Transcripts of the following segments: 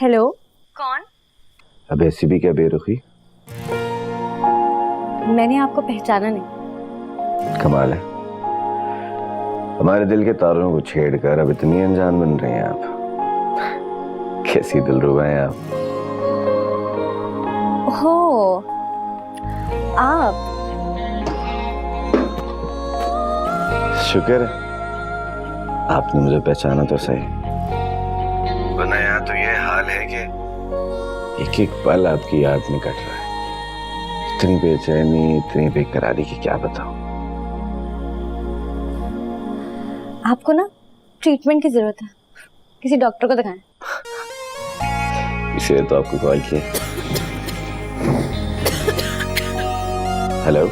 Hello, कौन? अब ऐसी भी क्या बेरुखी? मैंने आपको पहचाना नहीं। कमाल है, हमारे दिल के तारों को छेड़कर अब इतनी अनजान बन रही हैं आप। कैसी दिलरुबा हैं आप। हो आप? शुक्र है आपने मुझे पहचाना तो सही, वरना यहाँ तो ये हाल है कि एक एक पल आपकी याद में कट रहा है। इतनी बेचैनी, इतनी बेकरारी की क्या बताऊं। आपको ना ट्रीटमेंट की जरूरत है, किसी डॉक्टर को दिखाएं। इसलिए तो आपको कॉल किया। हेलो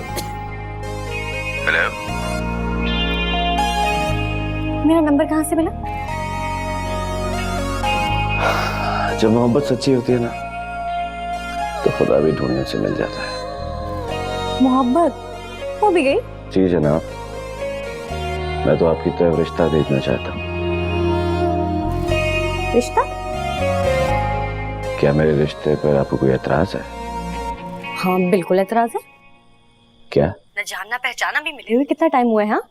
हेलो, मेरा नंबर कहाँ से मिला? जब मोहब्बत सच्ची होती है ना तो खुदा भी ढूंढने से मिल जाता है। मोहब्बत हो भी गई? जी जनाब, मैं तो आपकी तरफ रिश्ता भेजना चाहता हूँ। रिश्ता? क्या मेरे रिश्ते पर आपको कोई एतराज है? हाँ बिल्कुल एतराज है। क्या? न जानना पहचाना भी मिले हुए कितना टाइम हुआ है? हाँ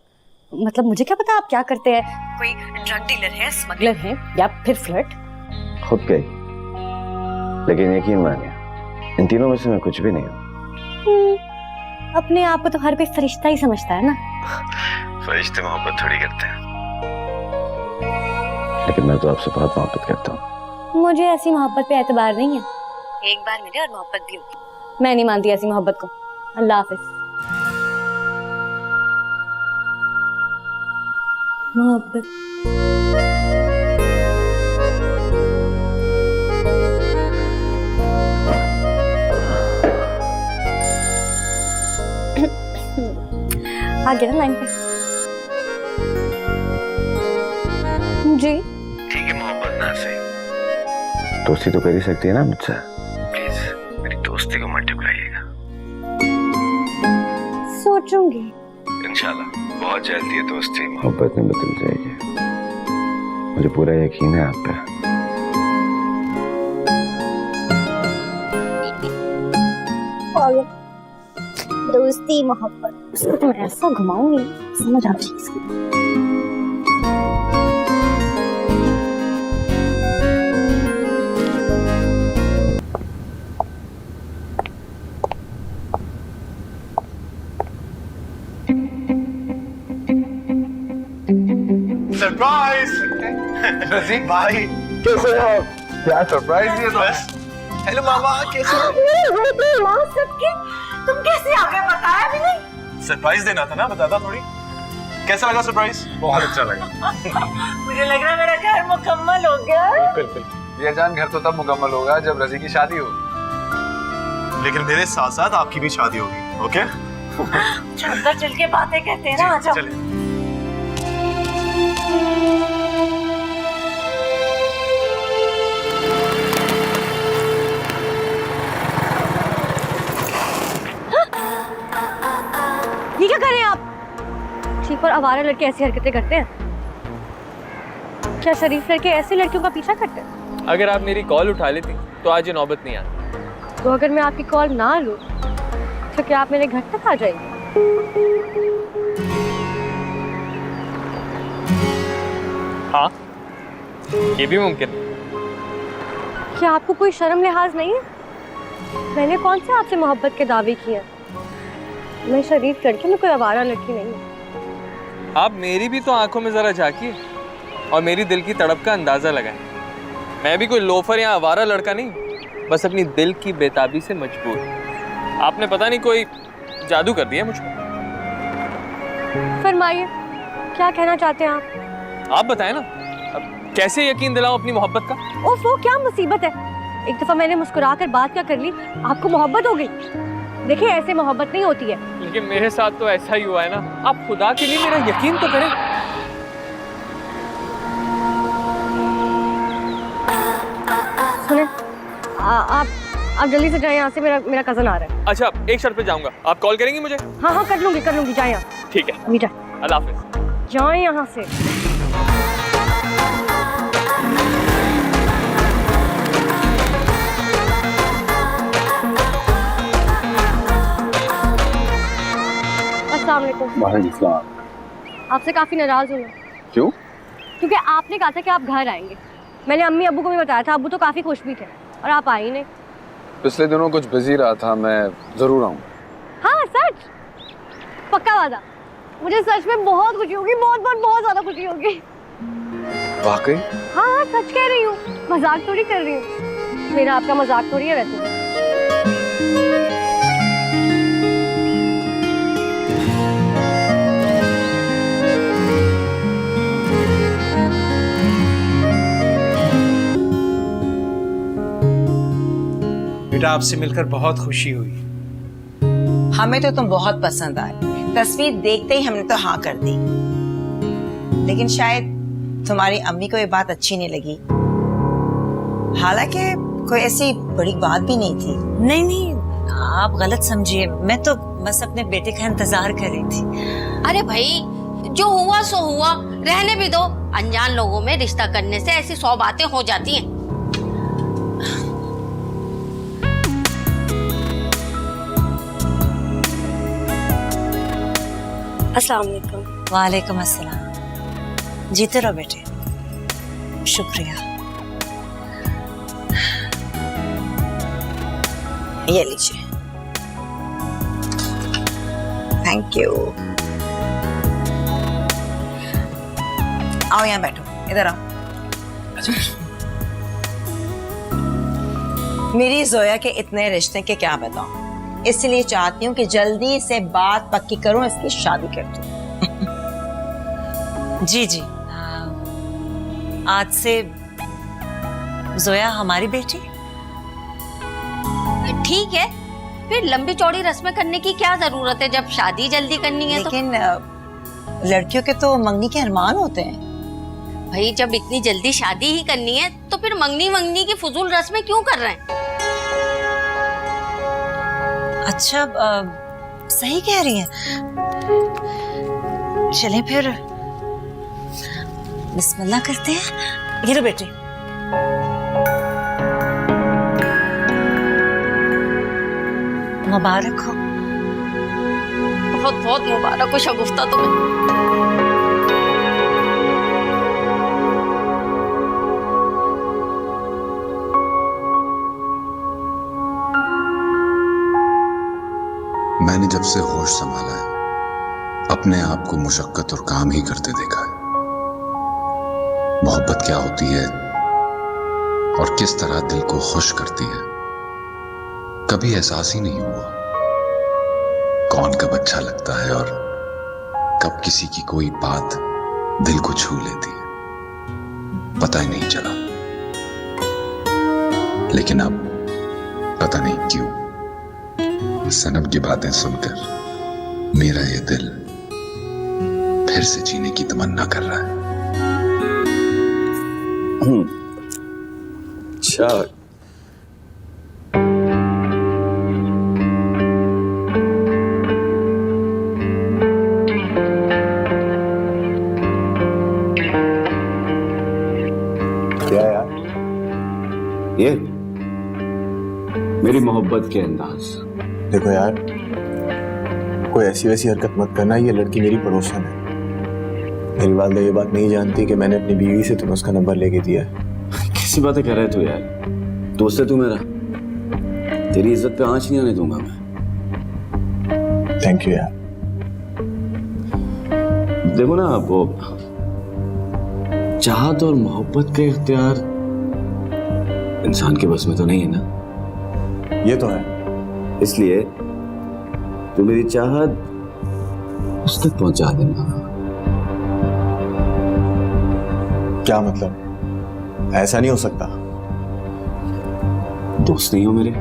मतलब मुझे क्या पता आप क्या करते हैं, कोई ड्रग डीलर है, स्मगलर है या फिर फ्लर्ट? खुद गई, लेकिन यकीन मानिए इन तीनों में से मैं कुछ भी नहीं हूँ। अपने आप को तो हर कोई फरिश्ता ही समझता है ना। फरिश्ते मोहब्बत थोड़ी करते हैं, लेकिन मैं तो आपसे बहुत मोहब्बत करता हूँ। मुझे ऐसी मोहब्बत पे एतबार नहीं है। एक बार मिले और मोहब्बत भी होगी। मैं नहीं मानती ऐसी मोहब्बत को। अल्लाह हाफिज। मोहब्बत आ गया ना लाइन पे? जी ठीक है, मोहब्बत ना सही, दोस्ती तो कर ही सकती है ना मुझसे। प्लीज मेरी दोस्ती को मत ठुकराइएगा। सोचूंगी। इंशाल्लाह बहुत जल्दी ये दोस्ती मोहब्बत में बदल जाएगी। मुझे पूरा यकीन है आप पे। दोस्ती मोहब्बत इसको तो मैं ऐसा घुमाऊंगी समझ आ जाएगी। सरप्राइज रजी भाई, कैसे हो? क्या सरप्राइज दिया तो? हेलो मामा, कैसे हो? तुम कैसे आ गए बताया भी नहीं? सरप्राइज देना था ना, बताता थोड़ी। कैसा लगा सरप्राइज? बहुत अच्छा लगा। मुझे लग रहा है मेरा घर मुकम्मल हो गया। बिल्कुल। ये जान घर तो तब मुकम्मल होगा जब रजी की शादी होगी, लेकिन मेरे साथ साथ आपकी भी शादी होगी। ओके? अंदर चल के बातें कहते हैं ना। आ जाओ। चलिए। ये क्या कर रहे हैं आप? ठीक पर आवारा लड़के ऐसी हरकतें करते हैं? क्या शरीफ लड़के ऐसे लड़कियों का पीछा करते हैं? अगर आप मेरी कॉल उठा लेती तो आज ये नौबत नहीं आती। तो अगर मैं आपकी कॉल ना लूं तो क्या आप मेरे घर तक आ जाएंगे? हाँ, ये भी मुमकिन। क्या आपको कोई शर्म लिहाज नहीं है? मैंने कौन से आपसे मोहब्बत के दावे किए? मैं शरीफ लड़की, मैं कोई आवारा लड़की नहीं हूँ। आप मेरी भी तो आंखों में जरा झांकिए और मेरी दिल की तड़प का अंदाजा लगाएं। मैं भी कोई लोफर या आवारा लड़का नहीं, बस अपनी दिल की बेताबी से मजबूर। आपने पता नहीं कोई जादू कर दिया मुझको। फरमाइए, क्या कहना चाहते हैं आप बताएं ना, अब कैसे यकीन दिलाऊं अपनी मोहब्बत का? ओफ, वो क्या मुसीबत है? एक दफा मैंने मुस्कुरा कर बात क्या कर ली, आपको मोहब्बत हो गई? देखिए ऐसे मोहब्बत नहीं होती है। लेकिन मेरे साथ तो ऐसा ही हुआ है ना। आप खुदा के लिए मेरा यकीन तो करें। सुने, आप जल्दी से जाएं यहाँ से, मेरा कजन आ रहा है। अच्छा, एक शर्त पे जाऊंगा, आप कॉल करेंगी मुझे? हाँ हाँ कर लूंगी जाएं आप। ठीक है, अभी जाए। अल्लाह हाफिज। जाएं यहाँ से। अस्सलाम वालेकुम। वालेकुम सलाम। आपसे काफी नाराज हूँ मैं, क्यों? क्योंकि आपने कहा था कि आप घर आएंगे। मैंने अम्मी अब्बू को भी बताया था, अब्बू तो काफी खुश भी थे, और आप आए ही नहीं। पिछले दिनों कुछ बिजी रहा था, मैं जरूर आऊँ। हाँ सच? पक्का वादा? मुझे सच में बहुत खुशी होगी, बहुत बहुत बहुत ज्यादा खुशी होगी। वाकई? हाँ सच कह रही हूँ, मजाक थोड़ी कर रही हूँ। मेरा आपका मजाक थोड़ी है वैसे। बेटा आपसे मिलकर बहुत खुशी हुई। हमें तो तुम बहुत पसंद आए, तस्वीर देखते ही हमने तो हाँ कर दी। लेकिन शायद तुम्हारी अम्मी को ये बात अच्छी नहीं लगी। हालांकि कोई ऐसी बड़ी बात भी नहीं थी। नहीं नहीं, आप गलत समझिए, मैं तो बस अपने बेटे का इंतजार कर रही थी। अरे भाई, जो हुआ सो हुआ, रहने भी दो। अनजान लोगों में रिश्ता करने से ऐसी 100 बातें हो जाती हैं। अस्सलाम वालेकुम। वालेकुम अस्सलाम। जीते रहो बेटे। शुक्रिया। ये लीजिए। Thank you. आओ यहाँ बैठो, इधर आओ। मेरी जोया के इतने रिश्ते के क्या बताऊं, इसलिए चाहती हूँ कि जल्दी से बात पक्की करूं, इसकी शादी कर दूं। जी जी, आज से जोया हमारी बेटी। ठीक है, फिर लंबी चौड़ी रस्में करने की क्या जरूरत है जब शादी जल्दी करनी है। लेकिन लड़कियों के तो मंगनी के अरमान होते हैं। भाई जब इतनी जल्दी शादी ही करनी है तो फिर मंगनी की फजूल रस्में क्यों कर रहे हैं? अच्छा, सही कह रही हैं। चलें फिर बिस्मिल्लाह करते हैं। गिरो बेटे। मुबारक हो। बहुत बहुत मुबारक हो शगुफ्ता तुम्हें। मैंने जब से होश संभाला है, अपने आप को मुशक्कत और काम ही करते देखा है। मोहब्बत क्या होती है और किस तरह दिल को खुश करती है, कभी एहसास ही नहीं हुआ। कौन कब अच्छा लगता है और कब किसी की कोई बात दिल को छू लेती है, पता ही नहीं चला। लेकिन अब पता नहीं क्यों सनम की बातें सुनकर मेरा ये दिल फिर से जीने की तमन्ना कर रहा है। अच्छा, क्या यार? ये मेरी मोहब्बत के अंदाज। देखो यार, कोई ऐसी वैसी हरकत मत करना। ये लड़की मेरी पड़ोसन है। मेरी वालिदा ये बात नहीं जानती कि मैंने अपनी बीवी से तुम्हें उसका नंबर लेके दिया है। कैसी बातें कर रहा है तू यार? दोस्त है तू मेरा, तेरी इज्जत पे आंच नहीं आने दूंगा मैं। थैंक यू यार। देखो ना, वो चाहत और मोहब्बत का इख्तियार इंसान के बस में तो नहीं है ना। ये तो है। इसलिए तू मेरी चाहत उस तक पहुंचा देना। क्या मतलब? ऐसा नहीं हो सकता। दोस्त नहीं हो मेरे,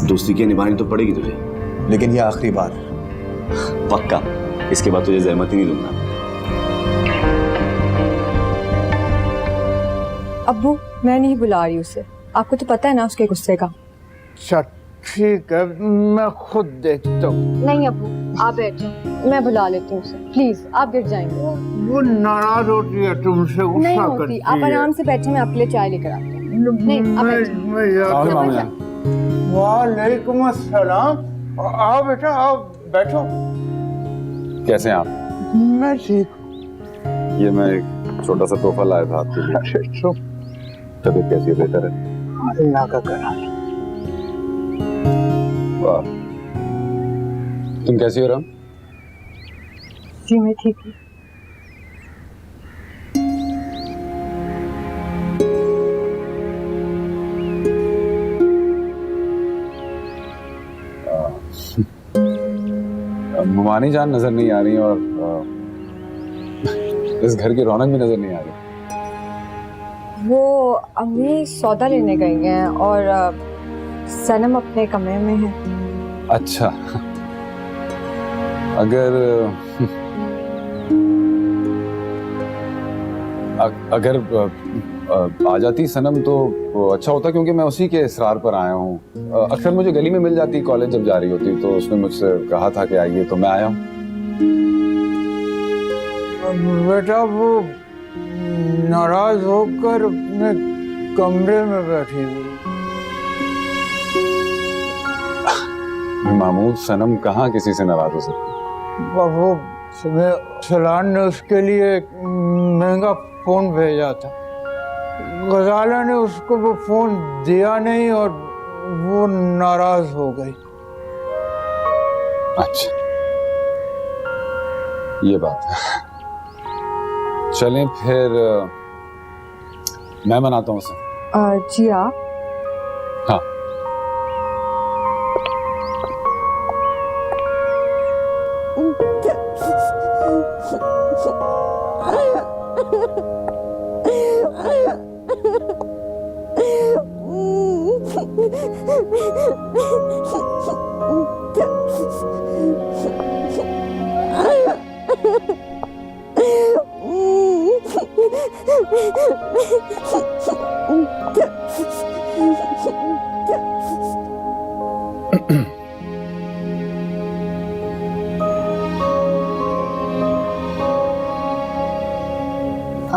दोस्ती की निभानी तो पड़ेगी तुझे। लेकिन ये आखिरी बार। पक्का, इसके बाद तुझे जहमत ही नहीं दूंगा। अब्बू, मैं नहीं बुला रही उसे, आपको तो पता है ना उसके गुस्से का। ठीक है, मैं खुद देखता हूँ। नहीं अब्बू, आप बैठ जाओ, मैं बुला लेती हूँ उसे। प्लीज, आप गिर जाएंगे। वो नाराज होती है तुमसे, नहीं गुस्सा होती, करती आप है। आराम से बैठे, मैं आपके लिए चाय लेकर आती हूँ। नहीं, आप बैठो। वालेकुम अस्सलाम। आओ बेटा, आओ बैठो। कैसे हैं आप? मैं ठीक ये मैं एक छोटा सा तोहफा लाया था आपके लिए। हूँ। तबीयत कैसी है? बेहतर है? अल्लाह का करम। वाह, तुम कैसी हो राम? जी मैं ठीक हूँ। ममानी जान नजर नहीं आ रही और इस घर की रौनक भी नजर नहीं आ रही। वो अम्मी सौदा लेने गई हैं और सनम अपने कमरे में है। अच्छा, अगर अगर आ जाती सनम तो अच्छा होता, क्योंकि मैं उसी के इसरार पर आया हूँ। अक्सर मुझे गली में मिल जाती कॉलेज जब जा रही होती, तो उसने मुझसे कहा था कि आइए, तो मैं आया हूँ। बेटा वो नाराज होकर अपने कमरे में बैठी हुई। महमूद, सनम कहाँ किसी से नाराज हो सकती? वो सुबह सलान ने उसके लिए एक महंगा फोन भेजा था। गजाला ने उसको वो फोन दिया नहीं और वो नाराज हो गई। अच्छा, ये बात है। चलें फिर, मैं मनाता हूँ उसे। जी आप? हाँ।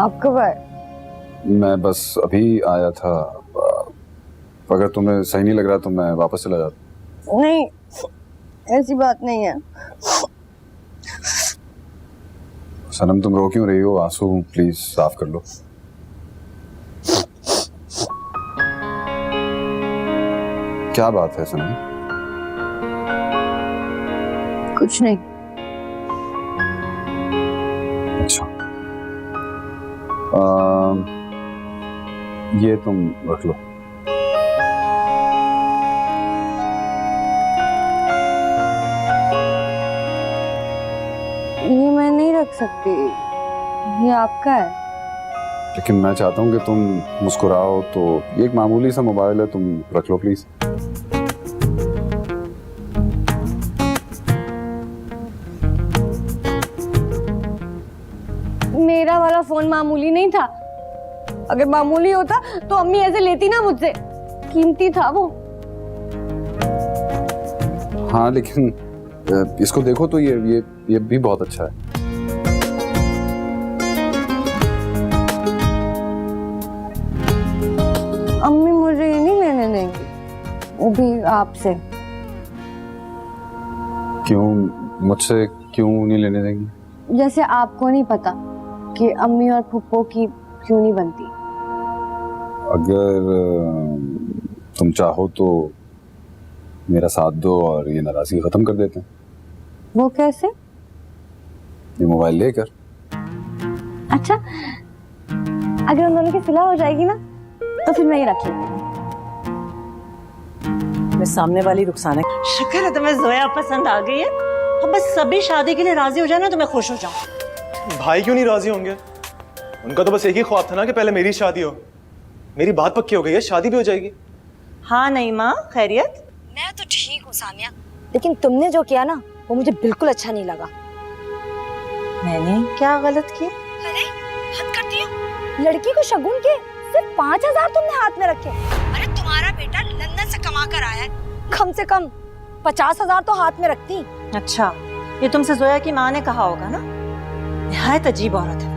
आप कब आए? मैं बस अभी आया था। अगर तुम्हें सही नहीं लग रहा तो मैं वापस चला जाता। नहीं, ऐसी बात नहीं है। सनम, तुम रो क्यों रही हो? आंसू प्लीज साफ कर लो। क्या बात है सनम? कुछ नहीं। अच्छा, ये तुम रख लो। ये मैं नहीं रख सकती, ये आपका है। लेकिन मैं चाहता हूँ कि तुम मुस्कुराओ, तो ये एक मामूली सा मोबाइल है, तुम रख लो प्लीज। मेरा वाला फोन मामूली नहीं था। अगर मामूली होता तो अम्मी ऐसे लेती ना मुझसे। कीमती था वो। हाँ, लेकिन इसको देखो तो ये भी बहुत अच्छा है। अम्मी मुझे ये नहीं लेने देंगी, वो भी आपसे। क्यों? मुझसे क्यों नहीं लेने देंगी? जैसे आपको नहीं पता कि अम्मी और फुप्पो की क्यों नहीं बनती। अगर तुम चाहो तो मेरा साथ दो और ये नाराजगी खत्म कर देते हैं। वो कैसे? ये मोबाइल लेकर। अच्छा, अगर उन दोनों की सुलह हो जाएगी ना तो फिर मैं ये रख लूंगी। मैं सामने वाली रुखसाना। शुक्र है तुम्हें जोया पसंद आ गई है। अब बस सभी शादी के लिए राजी हो जाए ना तो मैं खुश हो जाऊं। भाई क्यों नहीं राजी होंगे? उनका तो बस एक ही ख्वाब था ना कि पहले मेरी शादी हो। मेरी बात पक्की हो गई है, शादी भी हो जाएगी। हाँ नहीं माँ, खैरियत? मैं तो ठीक हूँ सानिया, लेकिन तुमने जो किया ना वो मुझे बिल्कुल अच्छा नहीं लगा। मैंने क्या गलत किया? अरे हद करती हो। लड़की को शगुन के सिर्फ 5,000 तुमने हाथ में रखे। अरे तुम्हारा बेटा लंदन से कमा कर आया है, कम से कम 50,000 तो हाथ में रखती। अच्छा, ये तुमसे जोया की माँ ने कहा होगा ना? निहायत अजीब औरत है।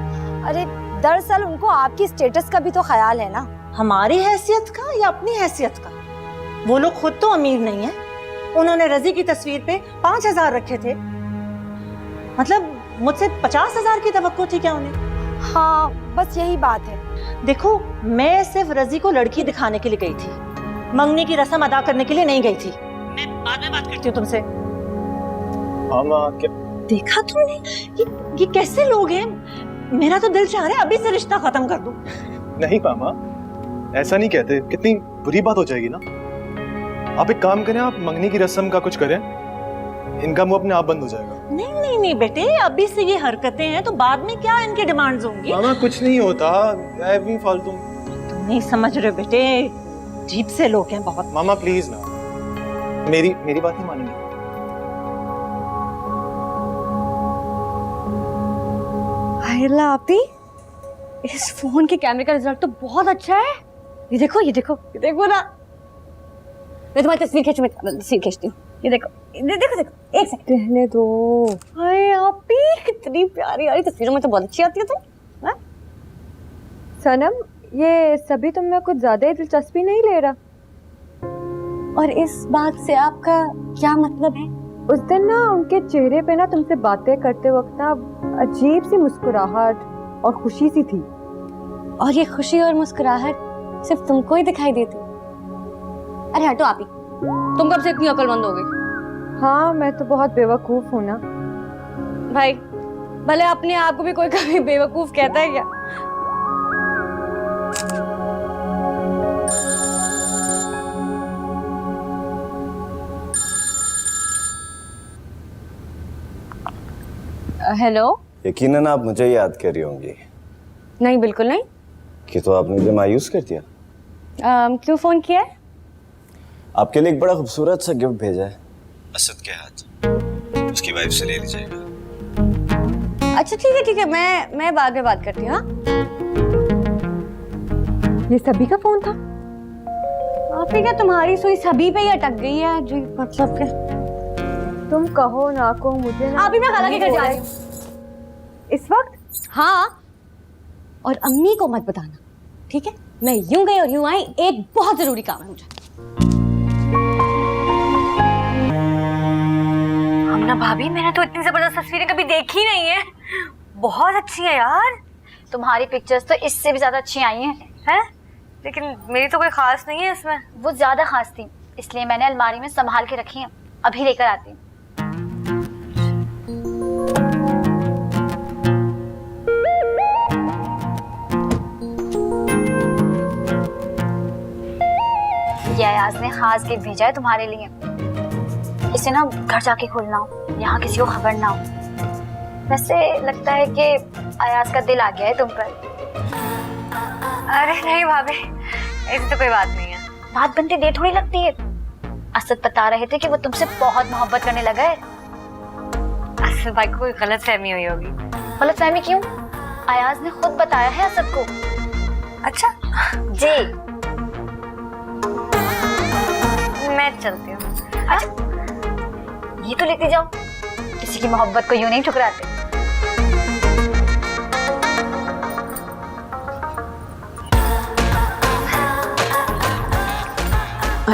अरे दरअसल उनको आपकी स्टेटस का भी तो ख्याल है ना। हमारी हैसियत का या अपनी हैसियत का? वो लोग खुद तो अमीर नहीं है। उन्होंने रजी की तस्वीर पे 5,000 रखे थे। मतलब मुझसे 50,000 की तवक्को थी क्या उन्हें? हाँ बस यही बात है। देखो, मैं सिर्फ रजी को लड़की दिखाने के लिए गई थी, मंगनी की रस्म अदा करने के लिए नहीं गई थी। मैं बाद में बात करती हूँ तुमसे। देखा तुमने ये कैसे लोग हैं? मेरा तो दिल चाह रहा है अभी से रिश्ता खत्म कर दूं। नहीं मामा, ऐसा नहीं कहते, कितनी बुरी बात हो जाएगी ना। आप एक काम करें, आप मंगनी की रस्म का कुछ करें, इनका मुंह अपने आप बंद हो जाएगा। नहीं नहीं नहीं बेटे, अभी से ये हरकतें हैं तो बाद में क्या इनकी डिमांड्स होंगी? मामा कुछ नहीं होता, ऐवी फालतू। तुम नहीं समझ रहे बेटे, अजीब से लोग हैं बहुत। मामा प्लीज ना, मेरी बात नहीं मानेंगे। हायला आपी, इस फोन के कैमरे का रिजल्ट तो बहुत अच्छा है। ये देखो ना, मैं तुम्हारी तस्वीर खींचती हूँ। ये देखो, एक सेकंड रहने दो। हाय आपी, कितनी प्यारी यारी तस्वीरों में तो बहुत अच्छी आती है तुम। सनम, ये सभी तुम में कुछ ज्यादा ही दिलचस्पी नहीं ले रहा। और इस बात से आपका क्या मतलब है? उस दिन ना उनके चेहरे पे ना तुमसे बातें करते वक्त ना अजीब सी मुस्कुराहट और खुशी सी थी। और ये खुशी और मुस्कुराहट सिर्फ तुमको ही दिखाई देती? अरे हटो आपी, तुम कब से इतनी अक्लमंद हो गई? हाँ, मैं तो बहुत बेवकूफ हूँ ना भाई। भले अपने आप को भी कोई कभी बेवकूफ कहता है क्या? हेलो। यकीनन आप मुझे याद कर रही होंगी। नहीं, बिल्कुल नहीं। कि तो आपने मुझे मायूस कर दिया। क्यों फोन किया है? आपके लिए एक बड़ा खूबसूरत सा गिफ्ट भेजा है असद के हाथ, उसकी वाइफ से ले लीजिएगा। अच्छा ठीक है, मैं बाद में बात करती हूँ। ये सभी का फोन था? आप ही क्या तुम्हारी सुई सभी पे ही अटक गई है? जी मतलब क्या? तुम कहो ना को मुझे ना। अभी मैं खाला के घर जा रही हूँ इस वक्त। हाँ, और अम्मी को मत बताना, ठीक है? मैं यूं गई और यूं आई, एक बहुत जरूरी काम है मुझे। हमना भाभी, मैंने तो इतनी जबरदस्त तस्वीरें कभी देखी नहीं है। बहुत अच्छी है यार। तुम्हारी पिक्चर्स तो इससे भी ज्यादा अच्छी आई हैं। लेकिन मेरी तो कोई खास नहीं है इसमें। वो ज्यादा खास थी, इसलिए मैंने अलमारी में संभाल के रखी हैं। अभी लेकर आती हूँ। ये अयाज ने खास गिफ्ट भेजा है तुम्हारे लिए। इसे ना घर जाके खोलना हो, यहाँ किसी को खबर ना हो। वैसे लगता है कि अयाज का दिल आ गया है तुम पर। अरे नहीं भाभी, ऐसी तो कोई बात नहीं है। बात बनती देर थोड़ी लगती है। असद बता रहे थे कि वो तुमसे बहुत मोहब्बत करने लगा है। असद भाई को कोई गलतफहमी हुई होगी। गलतफहमी क्यों? अयाज ने खुद बताया है असद को। अच्छा जी। मैं चलती हूँ। अच्छा, ये तो लेते जाओ, किसी की मोहब्बत को यूं नहीं ठुकराते।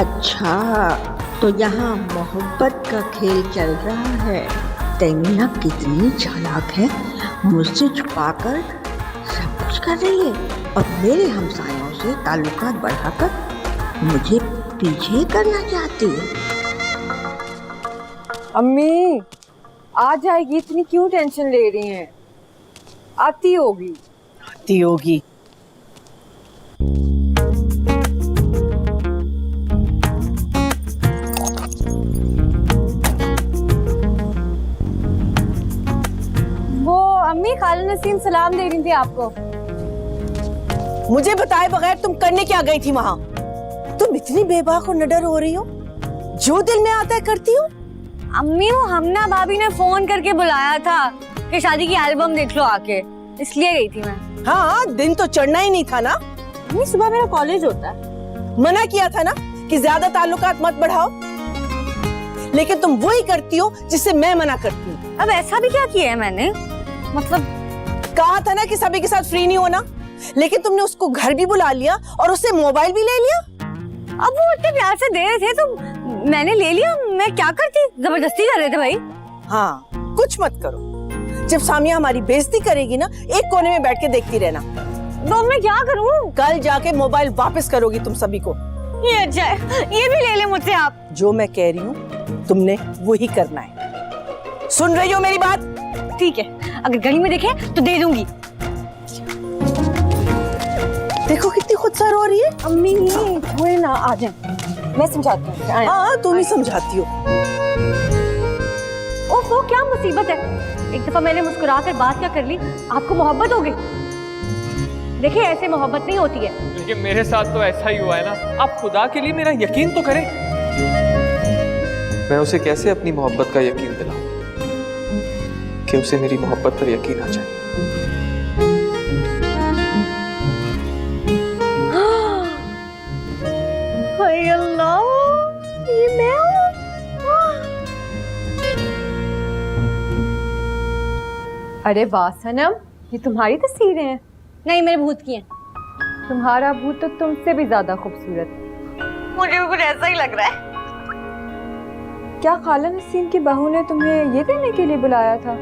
अच्छा, तो यहाँ मोहब्बत का खेल चल रहा है। तैमिया कितनी चालाक है, मुझसे छुपाकर सब कुछ कर रही है और मेरे हमसायों से ताल्लुकात बढ़ाकर मुझे पीछे करना चाहती है। अम्मी आ जाएगी, इतनी क्यों टेंशन ले रही हैं? आती होगी। वो अम्मी, खाला नसीम सलाम दे रही थी आपको। मुझे बताए बगैर तुम करने क्या गई थी वहाँ? तुम इतनी बेबाक और निडर हो रही हो, जो दिल में आता है करती हो। अम्मी, वो हमना भाभी ने फोन करके बुलाया था कि शादी की एल्बम देख लो आके, इसलिए गई थी मैं। हाँ, दिन तो चढ़ना ही नहीं था ना। अम्मी, सुबह मेरा कॉलेज होता है। मना किया था ना कि ज्यादा ताल्लुकात मत बढ़ाओ, लेकिन तुम वही करती हो जिससे मैं मना करती हूँ। अब ऐसा भी क्या किया है मैंने? मतलब कहा था ना कि सभी के साथ फ्री नहीं होना, लेकिन तुमने उसको घर भी बुला लिया और उससे मोबाइल भी ले लिया। अब वो इतने प्यार से दे रहे थे तो मैंने ले लिया। मैं क्या करती, जबरदस्ती कर रहे थे भाई। हाँ, कुछ मत करो, जब सामिया हमारी बेइज्जती करेगी ना, एक कोने में बैठ के देखती रहना। तो मैं क्या करूं? कल जाके मोबाइल वापस करोगी तुम सभी को। ये अच्छा है, ये भी ले ले मुझसे आप। जो मैं कह रही हूँ तुमने वही करना है। सुन रही हो मेरी बात? ठीक है, अगर गली में देखे तो दे दूंगी। देखो कितनी खुदसार हो रही है। अम्मी थोड़े ना आ जाए, मैं समझाती हूँ। हाँ तुम ही समझाती हो। ओहो क्या मुसीबत है, एक दफा मैंने मुस्कुरा कर बात क्या कर ली, आपको मोहब्बत हो गई। देखिए ऐसे मोहब्बत नहीं होती है। लेकिन मेरे साथ तो ऐसा ही हुआ है ना। आप खुदा के लिए मेरा यकीन तो करें। मैं उसे कैसे अपनी मोहब्बत का यकीन दिलाऊं कि उसे मेरी मोहब्बत पर यकीन आ जाए। हाय अल्लाह, ये मैं हूँ। अरे वाह सनम, ये तुम्हारी तस्वीरें हैं? नहीं, मेरे भूत की हैं। तुम्हारा भूत तो तुमसे भी ज्यादा खूबसूरत है। मुझे भी कुछ ऐसा ही लग रहा है। क्या खाला नसीम की बहू ने तुम्हें ये देने के लिए बुलाया था?